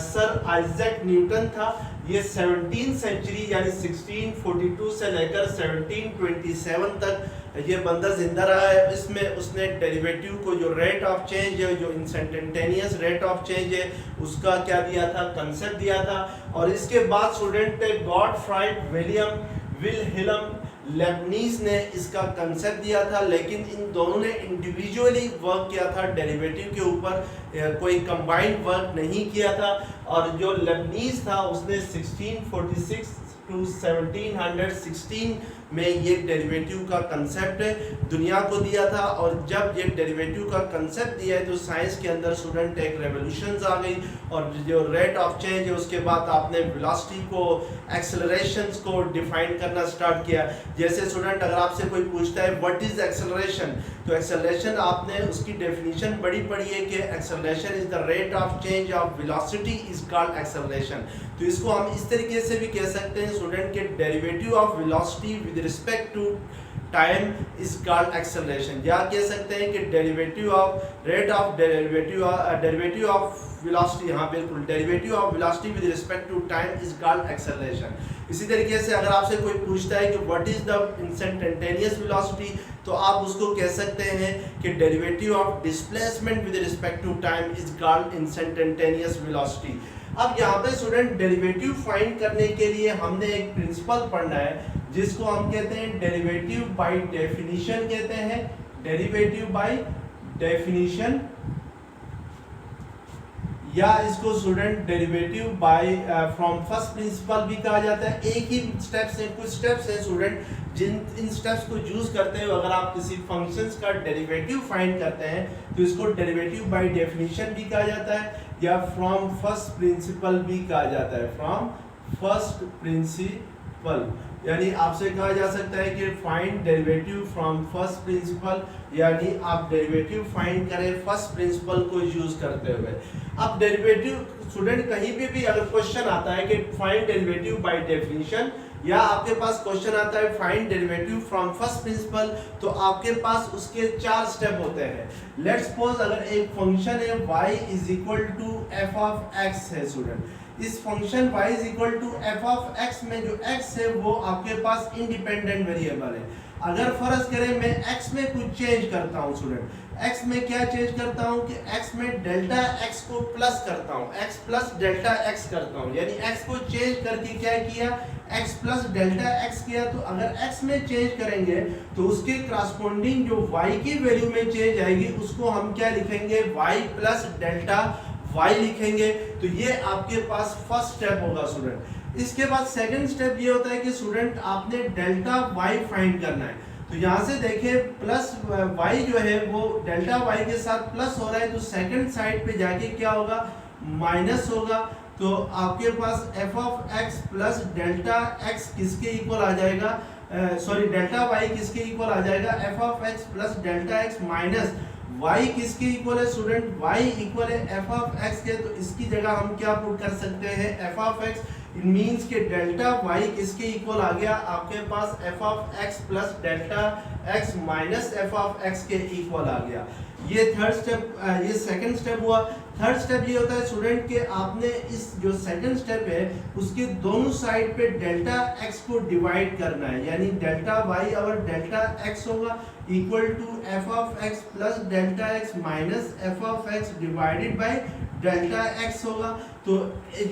सर आइजैक न्यूटन था। ये 17 सेंचुरी यानी 1642 से लेकर 1727 तक ये बंदा जिंदा रहा है। इसमें उसने डेरिवेटिव को जो रेट ऑफ चेंज है, जो इंस्टेंटेनियस रेट ऑफ चेंज है, उसका क्या दिया था, कंसेप्ट दिया था। और इसके बाद student Gottfried William Wilhelm Lebanese ने इसका कंसेप्ट दिया था, लेकिन इन दोनों ने इंडिविजुअली वर्क किया था डेरिवेटिव के ऊपर, कोई कंबाइंड वर्क नहीं किया था। और जो लेबनीज था उसने 1646 टू 1716 में ये डेरिवेटिव का कंसेप्ट दुनिया को दिया था। और जब ये डेरिवेटिव का कंसेप्ट दिया है तो साइंस के अंदर स्टूडेंट एक रेवोल्यूशंस आ गई। और जो रेट ऑफ चेंज है उसके बाद आपने वेलोसिटी को, एक्सेलरेशंस को डिफाइन करना स्टार्ट किया। जैसे स्टूडेंट अगर आपसे कोई पूछता है व्हाट इज एक्सेलरेशन, तो एक्सेलरेशन आपने उसकी डेफिनेशन बड़ी पढ़ी है कि acceleration is the rate of change of velocity is called acceleration. तो इसको हम इस तरीके से भी कह सकते हैं स्टूडेंट के derivative of velocity with respect to time is called acceleration, या कह सकते हैं कि derivative of rate of derivative of velocity, हाँ बिल्कुल, derivative of velocity with respect to time is called acceleration. इसी तरीके से अगर आपसे कोई पूछता है कि what is the instantaneous velocity, तो आप उसको कह सकते हैं कि derivative of displacement with respect to time is called instantaneous velocity. अब यहाँ पे स्टूडेंट डेरिवेटिव फाइंड करने के लिए हमने एक प्रिंसिपल पढ़ना है जिसको हम कहते हैं डेरिवेटिव बाय डेफिनिशन कहते हैं, डेरिवेटिव बाय डेफिनिशन, या इसको student derivative by from first principle भी कहा जाता है। एक ही स्टेप्स है, कुछ स्टेप्स है स्टूडेंट जिन इन स्टेप्स को यूज करते हैं अगर आप किसी फंक्शंस का डेरिवेटिव फाइंड करते हैं तो इसको डेरिवेटिव बाय डेफिनिशन भी कहा जाता है या फ्रॉम फर्स्ट प्रिंसिपल भी कहा जाता है, फ्रॉम फर्स्ट प्रिंसिपल। यानी आपसे कहा जा सकता है कि find derivative from first principal, यानी आप डेरिवेटिव फाइंड करें फर्स्ट प्रिंसिपल को यूज करते हुए। अब डेरिवेटिव स्टूडेंट कहीं भी अगर क्वेश्चन आता है कि फाइंड डेरिवेटिव बाय डेफिनिशन, या आपके पास क्वेश्चन आता है find derivative from first principal, तो आपके पास उसके 4 स्टेप होते हैं। लेट्स सपोज अगर एक फंक्शन है y is equal to F of X है स्टूडेंट, इस function y is equal to F of x में जो x है वो आपके पास इंडिपेंडेंट वेरिएबल है। अगर फर्ज करें मैं x में कुछ चेंज करता हूँ स्टूडेंट, x में क्या चेंज करता हूँ कि x में डेल्टा x को प्लस करता हूँ, x प्लस डेल्टा x करता हूँ, यानी x को चेंज करके क्या किया, x प्लस डेल्टा x किया। तो अगर x में चेंज करेंगे तो उसके करस्पॉन्डिंग जो y की वैल्यू में चेंज आएगी उसको हम क्या लिखेंगे, y प्लस डेल्टा y लिखेंगे। तो ये आपके पास फर्स्ट स्टेप होगा स्टूडेंट। इसके बाद सेकंड स्टेप ये होता है कि स्टूडेंट आपने डेल्टा y फाइंड करना है। तो यहाँ से देखिए प्लस y जो है वो डेल्टा y के साथ प्लस हो रहा है, तो सेकंड साइड पे जाके क्या होगा, माइनस होगा। तो आपके पास f of x plus delta x किसके इक्वल आ जाएगा, सॉरी डेल्टा y किसके इक्वल आ जाएगा, f of x plus delta x minus y किसके इक्वल है स्टूडेंट, y इक्वल है f ऑफ x के। तो इसकी जगह हम क्या पुट कर सकते हैं, f of x, it means के डेल्टा y किसके इक्वल आ गया, आपके पास f of x plus delta x minus f of x के इक्वल आ गया। ये थर्ड स्टेप, ये सेकंड स्टेप हुआ। थर्ड स्टेप ये होता है स्टूडेंट कि आपने इस जो सेकंड स्टेप है उसके दोनों साइड पे डेल्टा x को डिवाइड करना है, यानी डेल्टा y और डेल्टा x होगा equal to f of x plus delta x minus f of x divided by delta x होगा। तो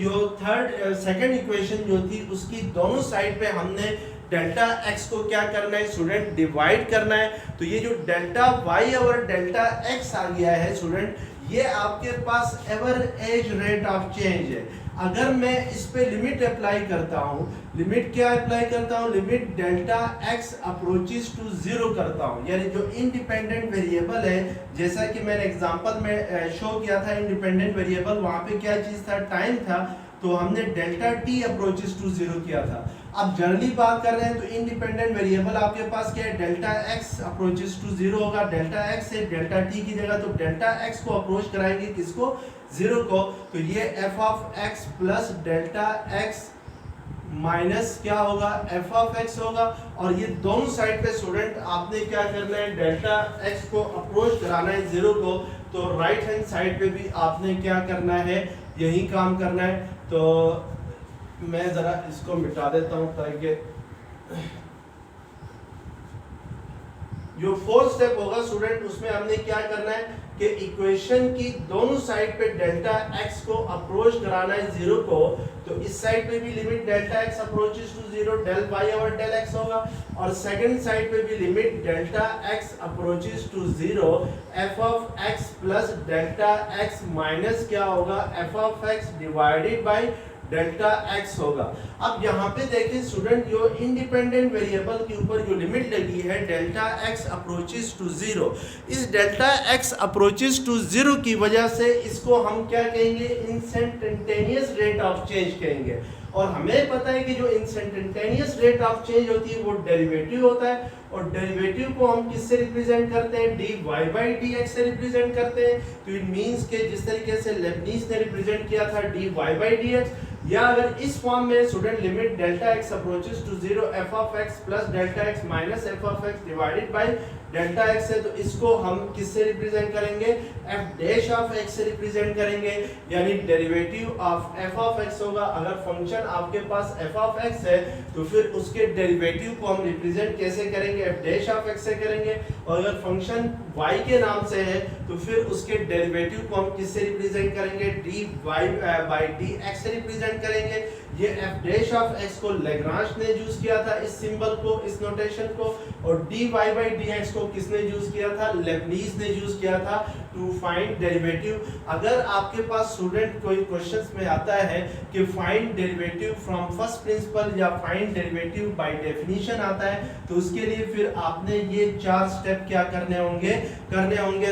जो थर्ड सेकंड इक्वेशन जो थी उसकी दोनों साइड पे हमने डेल्टा x को क्या करना है स्टूडेंट, डिवाइड करना है। तो ये जो डेल्टा y और डेल्टा x आ गया है स्टूडेंट, ये आपके पास एवरेज रेट ऑफ चेंज है। अगर मैं इस पे लिमिट अप्लाई करता हूँ, लिमिट क्या अप्लाई करता हूँ, limit delta x approaches to 0 करता हूँ, यानी जो इंडिपेंडेंट वेरिएबल है, जैसा कि मैंने एग्जांपल में शो किया था इंडिपेंडेंट वेरिएबल, वहाँ पे क्या चीज़ था, टाइम था, तो हमने डेल्टा t अप्रोचेस टू 0 किया था। अब जनरली बात कर रहे हैं तो इंडिपेंडेंट वेरिएबल आपके पास क्या है, डेल्टा x अप्रोचेस टू 0 होगा, डेल्टा x है डेल्टा t की जगह, तो डेल्टा x को अप्रोच कराएंगे किसको, 0 को। तो ये f of x plus delta x minus क्या होगा, f ऑफ x होगा। और ये दोनों साइड पे स्टूडेंट आपने क्या करना है, डेल्टा x को अप्रोच कराना है 0 को, तो राइट हैंड साइड पे भी आपने क्या करना है, यही काम करना है। तो मैं ज़रा इसको मिटा देता हूँ ताकि जो फोर्थ स्टेप होगा स्टूडेंट, उसमें हमने क्या करना है कि इक्वेशन की दोनों साइड पे डेल्टा एक्स को अप्रोच कराना है जीरो को, तो इस साइड पे भी limit delta x approaches to zero del Y over del X होगा, और सेकंड साइड पे भी limit delta x approaches to zero F of X plus delta X minus क्या होगा, F of X divided by delta X होगा। अब यहाँ पे देखिए स्टूडेंट, जो इंडिपेंडेंट वेरिएबल के ऊपर जो लिमिट लगी है delta x approaches to zero, इस delta x approaches to zero की वजह से इसको हम क्या कहेंगे, इंस्टेंटेनियस रेट ऑफ चेंज कहेंगे। और हमें पता है कि जो इंस्टेंटेनियस रेट ऑफ चेंज होती है वो डेरिवेटिव होता है, और डेरिवेटिव को हम किससे रिप्रेजेंट करते हैं, dy बाई dx से रिप्रेजेंट करते हैं। तो इट मींस के जिस तरीके से लेबनीज ने रिप्रेजेंट किया था dy बाई dx, या अगर इस फॉर्म में student limit delta x approaches to zero F of X plus delta X minus F of X divided by delta X है, तो इसको हम किससे रिप्रेजेंट करेंगे, एफ डैश ऑफ एक्स से रिप्रेजेंट करेंगे, यानी derivative of F of X होगा। अगर फंक्शन आपके पास एफ ऑफ एक्स है तो फिर उसके डेरिवेटिव को हम रिप्रेजेंट कैसे करेंगे, एफ डैश ऑफ एक्स से करेंगे, और अगर फंक्शन y के नाम से है तो फिर उसके डेरिवेटिव को हम किससे रिप्रेजेंट करेंगे, dy बाई dx से रिप्रेजेंट करेंगे। ये एफ डैश ऑफ एक्स को लैग्रांज ने यूज किया था, इस सिंबल को, इस नोटेशन को, और dy बाई dx को किसने यूज किया था, लेबनीज ने यूज किया था टू फाइंड डेरिवेटिव। अगर आपके पास स्टूडेंट कोई क्वेश्चंस में आता है कि find derivative from first principal या फाइंड डेरिवेटिव बाय डेफिनेशन आता है, तो उसके लिए फिर आपने ये 4 स्टेप क्या करने होंगे।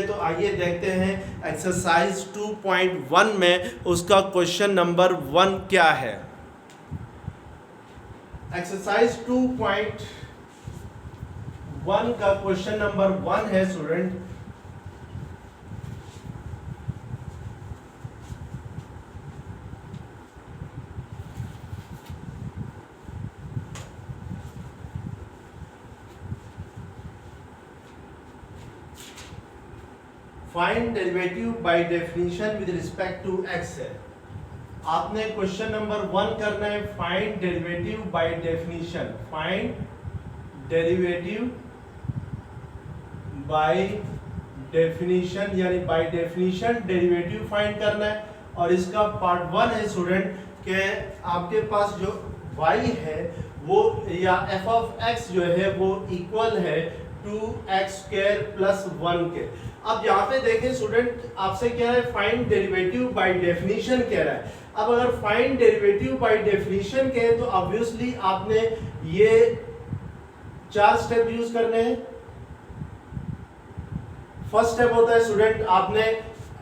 तो आइए देखते हैं एक्सरसाइज 2.1 में उसका क्वेश्चन नंबर 1 क्या है। एक्सरसाइज 2.1 का क्वेश्चन नंबर 1 है student, find derivative by definition with respect to X है। आपने क्वेश्चन नंबर 1 करना है find derivative by definition, find derivative by definition, यानी बाय डेफिनेशन डेरिवेटिव फाइंड करना है। और इसका पार्ट 1 है स्टूडेंट के आपके पास जो y है वो या f ऑफ x जो है वो इक्वल है 2x² प्लस 1 के। अब यहाँ पे देखें स्टूडेंट, आपसे क्या है, फाइंड डेरिवेटिव बाय डेफिनेशन कह रहा है। अब अगर फाइंड डेरिवेटिव बाय डेफिनेशन कहे तो ऑब्वियसली आपने ये 4 स्टेप यूज करने हैं। फर्स्ट स्टेप होता है स्टूडेंट, आपने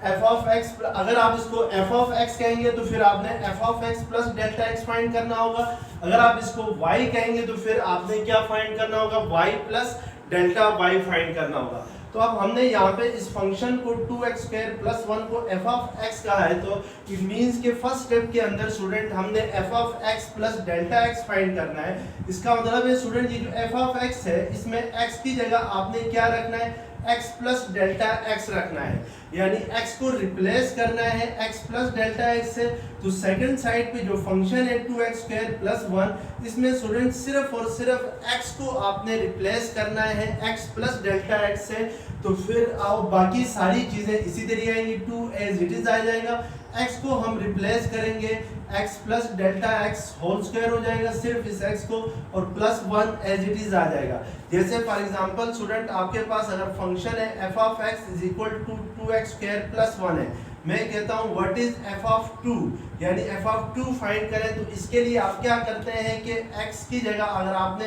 f ऑफ x, अगर आप इसको f ऑफ x कहेंगे तो फिर आपने f of x plus delta x find करना होगा। अगर आप इसको y कहेंगे तो फिर आपने क्या फाइंड करना होगा, y plus delta y find करना होगा। तो अब हमने यहाँ पे इस फंक्शन को 2x² प्लस 1 को f ऑफ x कहा है, तो इट मींस के फर्स्ट स्टेप के अंदर स्टूडेंट हमने f of x plus delta x find करना है। इसका मतलब है स्टूडेंट ये जो f ऑफ x है इसमें x की जगह आपने क्या रखना है, x प्लस डेल्टा x रखना है, यानी x को रिप्लेस करना है x प्लस डेल्टा x से। तो सेकंड साइड पे जो फंक्शन है 2x² प्लस 1, इसमें स्टूडेंट सिर्फ और सिर्फ x को आपने रिप्लेस करना है x प्लस डेल्टा x से। तो फिर आओ बाकी सारी चीजें इसी तरीके आएंगी, 2 एज इट इज आ जाएगा, x को हम रिप्लेस करेंगे x plus delta x whole square हो जाएगा सिर्फ इस x को, और प्लस 1 एज इट इज आ जाएगा। जैसे फॉर एग्जांपल स्टूडेंट आपके पास अगर फंक्शन है f of x is equal to 2x² plus 1 है, मैं कहता हूं व्हाट इज f ऑफ 2, यानी f ऑफ 2 फाइंड करें। तो इसके लिए आप क्या करते हैं कि x की जगह अगर आपने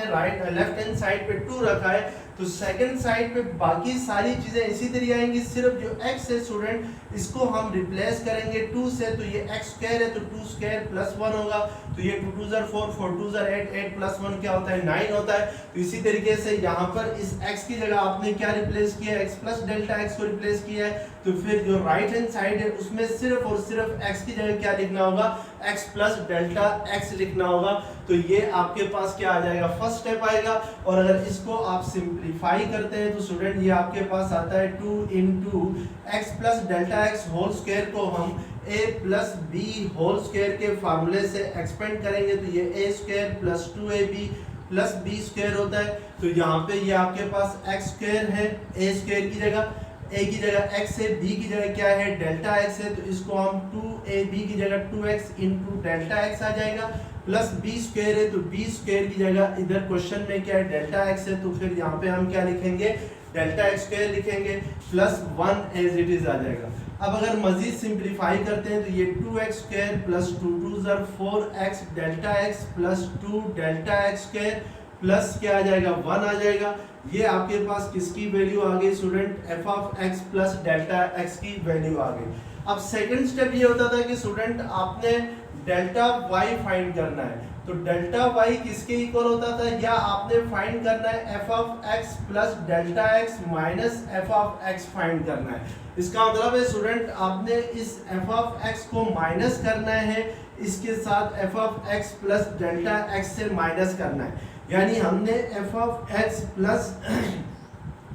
लेफ्ट हैंड साइड पे 2 रखा है तो सेकंड साइड पे बाकी सारी चीजें इसी तरह आएंगी, सिर्फ जो x है स्टूडेंट इसको हम रिप्लेस करेंगे 2 से, तो ये x² है तो 2² प्लस 1 होगा, तो ये 2 2 4 4 2 8 8 प्लस 1 क्या होता है, 9 होता है। तो इसी तरीके से यहाँ पर इस x की जगह आपने क्या रिप्लेस किया है, x प्लस डेल्टा x को रिप्लेस किया है, तो फिर जो राइट हैंड साइड है उसमें सिर्फ और सिर्फ x की जगह क्या लिखना होगा, x प्लस डेल्टा x लिखना होगा। तो ये आपके पास क्या आ जाएगा, फर्स्ट स्टेप आएगा। और अगर इसको आप सिंप्लीफाई करते हैं तो स्टूडेंट ये आपके पास आता है 2 into x plus delta x whole square को हम a plus b whole square के फार्मूले से एक्सपेंड करेंगे तो ये ए स्क्वायर प्लस 2ab प्लस बी स्क्वायर होता है। तो यहाँ पे ये आपके पास एक्स स्क्वायर है, ए स्क्वायर की जगह, ए की जगह एक्स है, बी की जगह क्या है डेल्टा एक्स है, तो इसको हम 2ab की जगह 2x इंटू डेल्टा एक्स आ जाएगा, प्लस बी स्क्वायर है तो बी स्क्वायर की जगह इधर क्वेश्चन में क्या है डेल्टा एक्स है, तो फिर यहाँ पे हम क्या लिखेंगे डेल्टा एक्स स्क्वायर लिखेंगे प्लस 1 एज इट इज आ जाएगा। अब अगर मजीद सिंप्लीफाई करते हैं तो ये 2x स्क्वायर प्लस 2 2 ज़र 4x delta x plus 2 delta x square plus क्या आ जाएगा 1 आ जाएगा। ये आपके पास किसकी वैल्यू आ गई student f of x plus delta x की वैल्यू आ गई। अब सेकंड स्टेप ये होता था कि स्टूडेंट आपने डेल्टा y फाइंड करना है, तो डेल्टा y किसके इक्वल होता था, या आपने फाइंड करना है f of x plus delta x minus f of x find करना है। इसका मतलब है स्टूडेंट आपने इस f ऑफ x को माइनस करना है, इसके साथ f of x plus delta x से माइनस करना है, यानी हमने f of x plus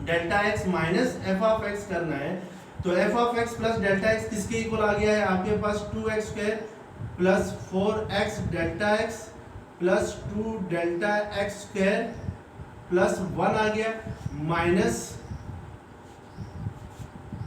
delta x minus f of x करना है। तो f of x plus delta x किसके इक्वल आ गया है आपके पास 2x square plus 4x delta x plus 2 delta x square plus 1 आ गया माइनस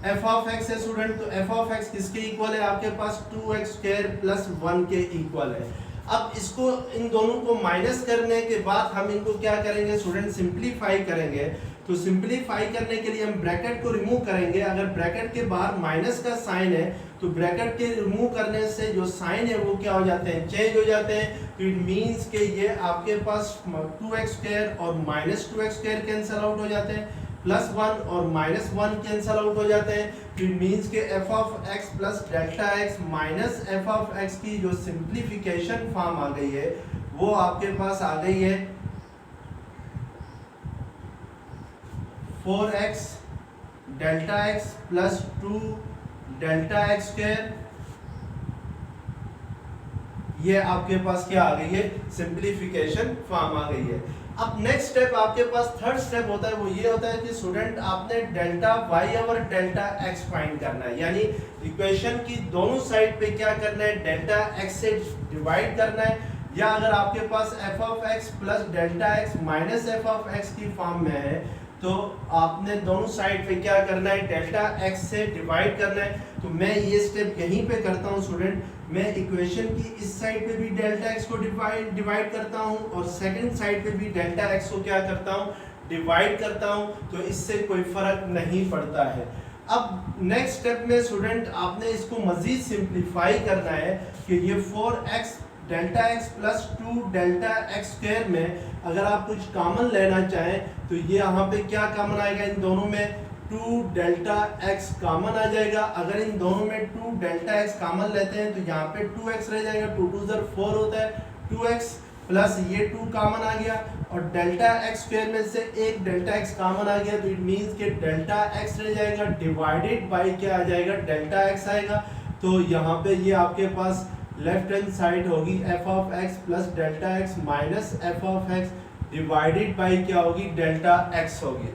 f ऑफ x है स्टूडेंट, तो f ऑफ x किसके इक्वल है आपके पास 2x स्क्वायर प्लस 1 के इक्वल है। अब इसको इन दोनों को माइनस करने के बाद हम इनको क्या करेंगे स्टूडेंट सिंप्लीफाई करेंगे। तो सिंप्लीफाई करने के लिए हम ब्रैकेट को रिमूव करेंगे। अगर ब्रैकेट के बाहर माइनस का साइन है तो ब्रैकेट के रिमूव करने से जो साइन है वो क्या हो जाते हैं चेंज हो जाते हैं। तो इट मींस कि ये आपके पास 2x स्क्वायर और minus 2x square cancel out हो जाते हैं, प्लस 1 और माइनस 1 कैंसिल आउट हो जाते हैं। तो इट मींस के f of x plus delta x minus f of x की जो सिंप्लीफिकेशन फॉर्म आ गई है वो आपके पास आ गई है 4x delta x plus 2 delta x square, ये आपके पास क्या आ गई है सिंप्लीफिकेशन फॉर्म आ गई है। अब नेक्स्ट स्टेप आपके पास थर्ड स्टेप होता है, वो ये होता है कि स्टूडेंट आपने डेल्टा y और डेल्टा x फाइंड करना है, यानी इक्वेशन की दोनों साइड पे क्या करना है डेल्टा x से डिवाइड करना है, या अगर आपके पास f of x plus delta x minus f of x की फॉर्म में है तो आपने दोनों साइड पे क्या करना है डेल्टा x से डिवाइड करना है। तो मैं ये स्टेप यहीं पे करता हूँ स्टूडेंट, मैं इक्वेशन की इस साइड पे भी डेल्टा x को डिवाइड करता हूँ और सेकंड साइड पे भी डेल्टा x को क्या करता हूँ डिवाइड करता हूँ, तो इससे कोई फर्क नहीं पड़ता है। अब नेक्स्ट स्टेप में स्टूडेंट आपने इसको मजीद सिंप्लीफाई करना है कि ये 4x delta x plus 2 delta x square में अगर आप कुछ कॉमन लेना चाहें तो ये यहाँ पे क्या कॉमन आएगा, इन दोनों में 2 डेल्टा x कॉमन आ जाएगा। अगर इन दोनों में 2 डेल्टा x कॉमन लेते हैं तो यहाँ पे 2x रह जाएगा, 2 2 ज़र 4 होता है, 2x प्लस ये 2 कॉमन आ गया और डेल्टा x स्क्वायर में से एक डेल्टा x कॉमन आ गया, तो इट मींस कि डेल्टा x रह जाएगा डिवाइडेड बाय क्या आ जाएगा डेल्टा x आएगा। तो यहाँ पे ये आपके पास लेफ्ट हैंड साइड होगी f of x plus delta x minus f of x divided bye क्या होगी डेल्टा x होगी।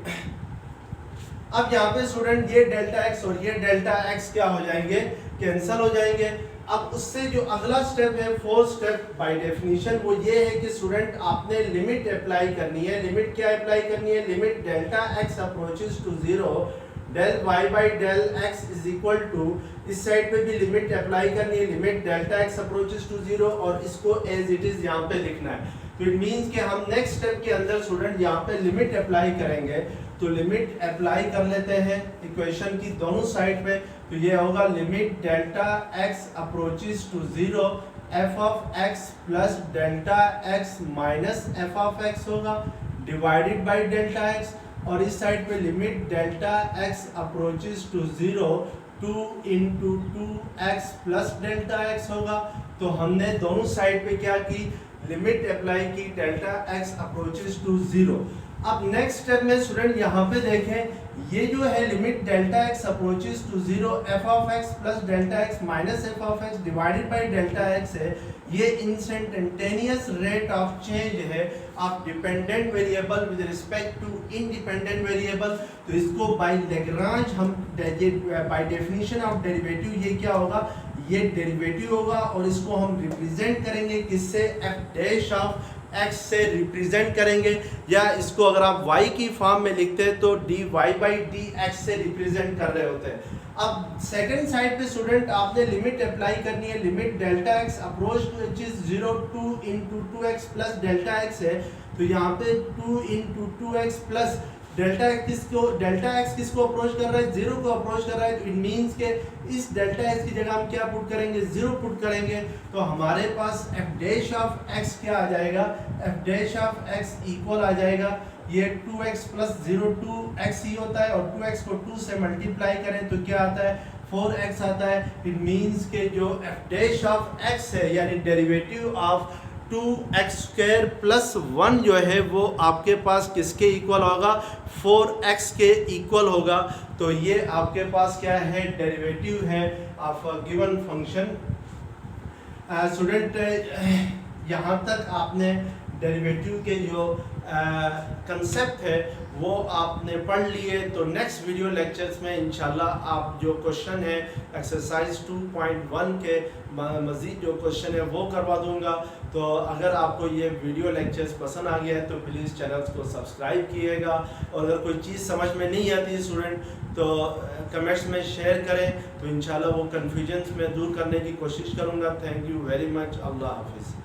अब यहाँ पे स्टूडेंट ये डेल्टा x और ये डेल्टा x क्या हो जाएंगे कैंसिल हो जाएंगे। अब उससे जो अगला स्टेप है फोर्थ स्टेप बाय डेफिनेशन वो ये है कि स्टूडेंट आपने लिमिट अप्लाई करनी है। लिमिट क्या अप्लाई करनी है, limit delta x approaches to 0 del y by del x is equal to, इस साइड पे भी लिमिट अप्लाई करनी है, limit delta x approaches to 0 और इसको एज इट इज यहाँ पे लिखना है। तो इट मींस कि हम नेक्स्ट स्टेप के अंदर स्टूडेंट यहाँ पे लिमिट अप्लाई करेंगे। तो लिमिट अप्लाई कर लेते हैं इक्वेशन की दोनों साइड पे, तो ये होगा limit delta x approaches to 0 f of x plus delta x minus f of x होगा डिवाइडेड बाय डेल्टा x, और इस साइड पे limit delta x approaches to 0 2 into 2x plus delta x होगा। तो हमने दोनों साइड पे क्या की लिमिट अप्लाई की डेल्टा x अप्रोचेस टू 0। अब नेक्स्ट स्टेप में स्टूडेंट यहाँ पे देखें, ये जो है limit delta x approaches to 0 f of x plus delta x minus f of x divided by delta x है, ये इंस्टेंटेनियस रेट ऑफ चेंज है of dependent variable with respect to independent variable. तो इसको बाय लैग्रांज हम बाय डेफिनेशन ऑफ डेरिवेटिव ये क्या होगा, ये डेरिवेटिव होगा और इसको हम रिप्रेजेंट करेंगे किससे, एफ डैश ऑफ एक्स से रिप्रेजेंट करेंगे, या इसको अगर आप y की फॉर्म में लिखते हैं तो dy बाई डी एक्स से रिप्रेजेंट कर रहे होते हैं। अब सेकंड साइड पे स्टूडेंट आपने लिमिट अप्लाई करनी है, limit delta X approach to which is 0 2 into 2x plus delta X है, तो यहाँ पे 2 into 2x plus delta X किसको अप्रोच कर रहा है, 0 को अप्रोच कर रहा है, तो इट मींस के इस डेल्टा एक्स की जगह हम क्या पुट करेंगे, 0 पुट करेंगे, तो हमारे पास एफ डैश ऑफ एक्स क्या आ जाएगा, f dash of x equal आ जाएगा, ये 2x प्लस 0 2x ही होता है, और 2x को 2 से मल्टीप्लाई करें तो क्या आता है, 4x आता है। इट मींस के जो एफ डैश ऑफ x है यानी derivative of 2x square plus 1 जो है वो आपके पास किसके इक्वल होगा, 4x के इक्वल होगा। तो ये आपके पास क्या है, डेरिवेटिव है ऑफ गिवन फंक्शन। स्टूडेंट यहाँ तक आपने डेरिवेटिव के जो कंसेप्ट है वो आपने पढ़ लिए। तो नेक्स्ट वीडियो लेक्चर्स में इंशाल्लाह आप जो क्वेश्चन है एक्सरसाइज 2.1 के मज़ीद जो क्वेश्चन है वो करवा दूंगा। तो अगर आपको ये वीडियो लेक्चर्स पसंद आ गया है तो प्लीज़ चैनल्स को सब्सक्राइब कीजिएगा, और अगर कोई चीज़ समझ में नहीं आती है स्टूडेंट तो कमेंट्स में शेयर करें, तो इंशाल्लाह वो कन्फ्यूजन्स में दूर करने की कोशिश करूँगा। Thank you very much. अल्लाह हाफिज़।